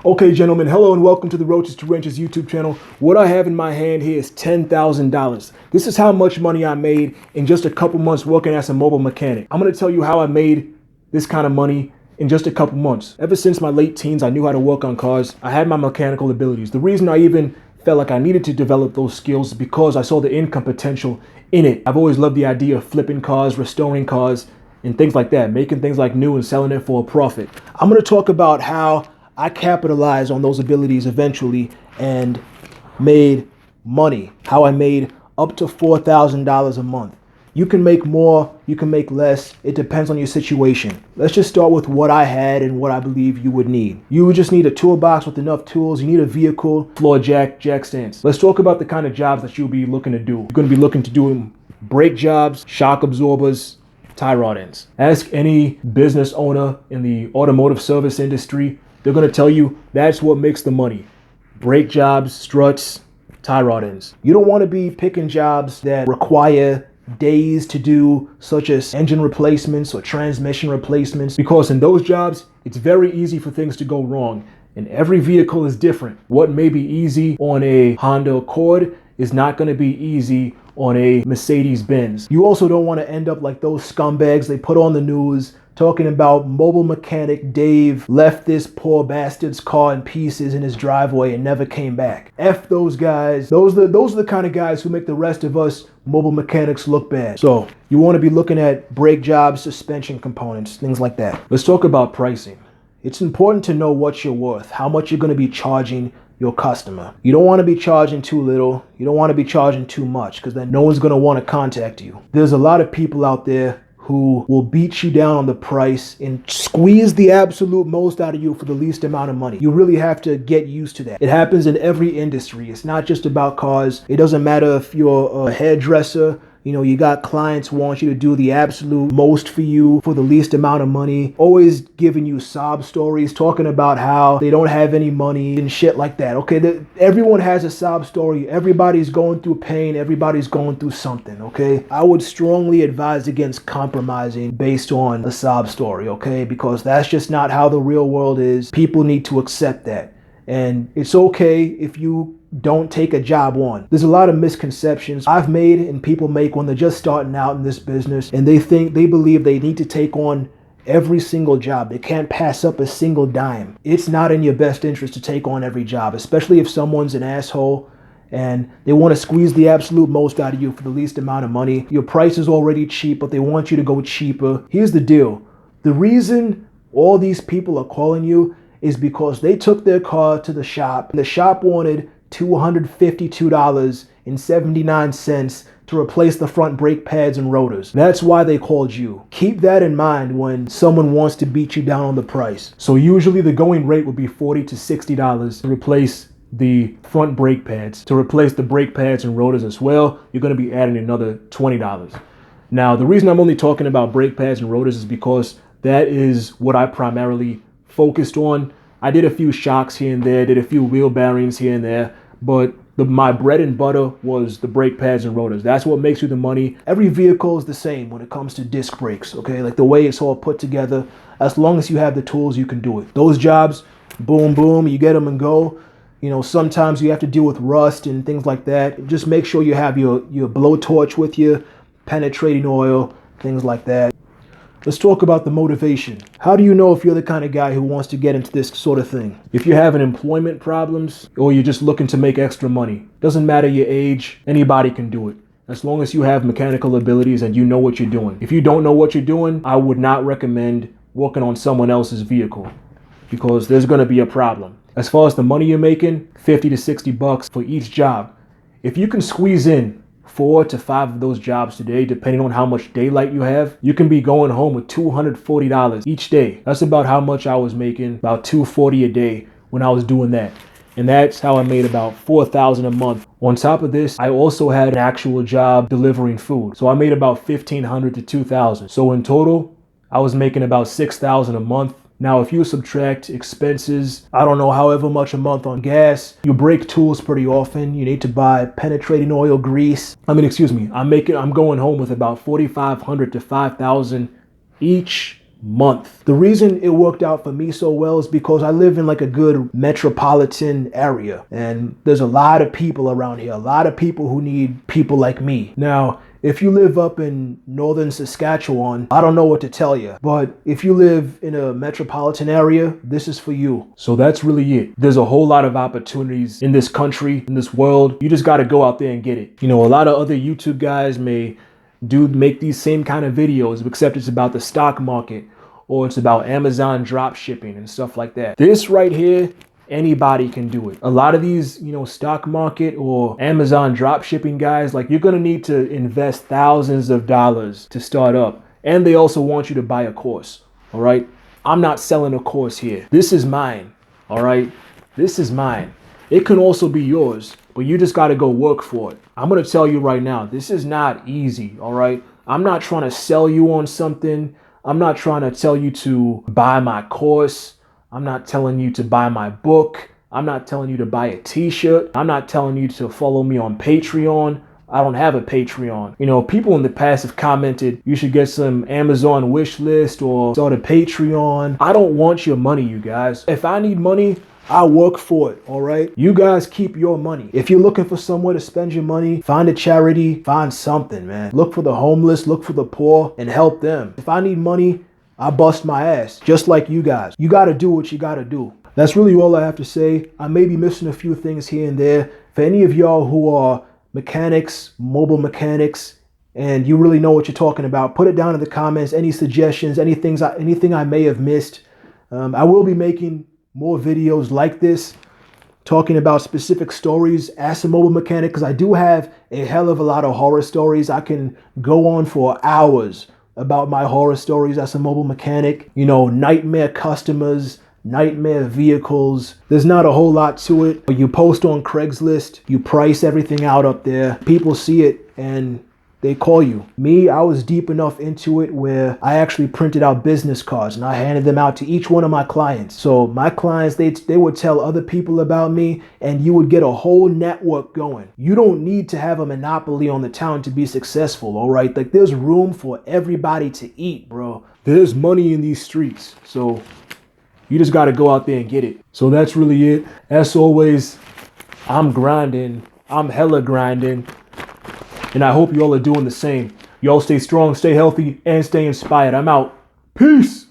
Okay, gentlemen, hello and welcome to the Roaches to Wrenches YouTube channel. What I have in my hand here is $10,000. This is how much money I made in just a couple months working as a mobile mechanic. I'm going to tell you how I made this kind of money in just a couple months. Ever since my late teens, I knew how to work on cars. I had my mechanical abilities. The reason I even felt like I needed to develop those skills is because I saw the income potential in it. I've always loved the idea of flipping cars, restoring cars, and things like that, making things like new and selling it for a profit. I'm going to talk about how I capitalized on those abilities eventually and made money, how I made up to $4,000 a month. You can make more, you can make less. It depends on your situation. Let's just start with what I had and what I believe you would need. You would just need a toolbox with enough tools. You need a vehicle, floor jack, jack stands. Let's talk about the kind of jobs that you'll be looking to do. You're going to be looking to do brake jobs, shock absorbers, tie rod ends. Ask any business owner in the automotive service industry. They're going to tell you that's what makes the money. Brake jobs, struts, tie rod ends. You don't want to be picking jobs that require days to do, such as engine replacements or transmission replacements, because in those jobs, it's very easy for things to go wrong. And every vehicle is different. What may be easy on a Honda Accord is not going to be easy on a Mercedes-Benz. You also don't want to end up like those scumbags they put on the news talking about mobile mechanic Dave left this poor bastard's car in pieces in his driveway and never came back. F those guys. Those are the kind of guys who make the rest of us mobile mechanics look bad. So you want to be looking at brake jobs, suspension components, things like that. Let's talk about pricing. It's important to know what you're worth, how much you're going to be charging your customer. You don't want to be charging too little. You don't want to be charging too much, because then no one's going to want to contact you. There's a lot of people out there who will beat you down on the price and squeeze the absolute most out of you for the least amount of money. You really have to get used to that. It happens in every industry. It's not just about cars. It doesn't matter if you're a hairdresser. You know, you got clients who want you to do the absolute most for you for the least amount of money. Always giving you sob stories, talking about how they don't have any money and shit like that. Okay, everyone has a sob story. Everybody's going through pain. Everybody's going through something, okay? I would strongly advise against compromising based on a sob story, okay? Because that's just not how the real world is. People need to accept that. And it's okay if you don't take a job on. There's a lot of misconceptions I've made and people make when they're just starting out in this business, and they believe they need to take on every single job. They can't pass up a single dime. It's not in your best interest to take on every job, especially if someone's an asshole and they want to squeeze the absolute most out of you for the least amount of money. Your price is already cheap, but they want you to go cheaper. Here's the deal. The reason all these people are calling you is because they took their car to the shop and the shop wanted $252.79 to replace the front brake pads and rotors. That's why they called you. Keep that in mind when someone wants to beat you down on the price. So usually the going rate would be $40 to $60 to replace the front brake pads. To replace the brake pads and rotors as well, you're going to be adding another $20. Now, the reason I'm only talking about brake pads and rotors is because that is what I primarily focused on. I did a few shocks here and there, did a few wheel bearings here and there, but my bread and butter was the brake pads and rotors. That's what makes you the money. Every vehicle is the same when it comes to disc brakes, okay? Like the way it's all put together. As long as you have the tools, you can do it. Those jobs, boom, boom, you get them and go. You know, sometimes you have to deal with rust and things like that. Just make sure you have your blowtorch with you, penetrating oil, things like that. Let's talk about the motivation. How do you know if you're the kind of guy who wants to get into this sort of thing? If you're having employment problems or you're just looking to make extra money, doesn't matter your age, anybody can do it. As long as you have mechanical abilities and you know what you're doing. If you don't know what you're doing, I would not recommend working on someone else's vehicle because there's going to be a problem. As far as the money you're making, 50 to 60 bucks for each job. If you can squeeze in 4 to 5 of those jobs today, depending on how much daylight you have, you can be going home with $240 each day. That's about how much I was making, about $240 a day when I was doing that. And that's how I made about $4,000 a month. On top of this, I also had an actual job delivering food. So I made about $1,500 to $2,000. So in total, I was making about $6,000 a month. Now, if you subtract expenses, I don't know, however much a month on gas, you break tools pretty often. You need to buy penetrating oil, grease. I'm going home with about $4,500 to $5,000 each month. The reason it worked out for me so well is because I live in like a good metropolitan area, and there's a lot of people around here, a lot of people who need people like me. Now, if you live up in northern Saskatchewan, I don't know what to tell you, but if you live in a metropolitan area, this is for you. So that's really it. There's a whole lot of opportunities in this country, in this world. You just got to go out there and get it. You know, a lot of other YouTube guys may make these same kind of videos, except it's about the stock market or it's about Amazon drop shipping and stuff like that. This right here, anybody can do it. A lot of these, you know, stock market or Amazon drop shipping guys, like, you're going to need to invest thousands of dollars to start up. And they also want you to buy a course. All right. I'm not selling a course here. This is mine. All right. This is mine. It can also be yours, but you just got to go work for it. I'm going to tell you right now, this is not easy. All right. I'm not trying to sell you on something. I'm not trying to tell you to buy my course. I'm not telling you to buy my book. I'm not telling you to buy a t-shirt. I'm not telling you to follow me on Patreon. I don't have a Patreon. You know, people in the past have commented you should get some Amazon wish list or start a Patreon. I don't want your money, you guys. If I need money, I work for it, all right? You guys keep your money. If you're looking for somewhere to spend your money, find a charity, find something, man. Look for the homeless, look for the poor, and help them. If I need money, I bust my ass, just like you guys. You got to do what you got to do. That's really all I have to say. I may be missing a few things here and there. For any of y'all who are mechanics, mobile mechanics, and you really know what you're talking about, put it down in the comments. Any suggestions, anything I may have missed. I will be making more videos like this, talking about specific stories as a mobile mechanic, because I do have a hell of a lot of horror stories. I can go on for hours about my horror stories as a mobile mechanic. You know, nightmare customers, nightmare vehicles. There's not a whole lot to it. You post on Craigslist, you price everything out up there. People see it and they call you. Me, I was deep enough into it where I actually printed out business cards and I handed them out to each one of my clients. So my clients, they would tell other people about me and you would get a whole network going. You don't need to have a monopoly on the town to be successful, all right? Like, there's room for everybody to eat, bro. There's money in these streets. So you just got to go out there and get it. So that's really it. As always, I'm grinding. I'm hella grinding. And I hope you all are doing the same. Y'all stay strong, stay healthy, and stay inspired. I'm out. Peace.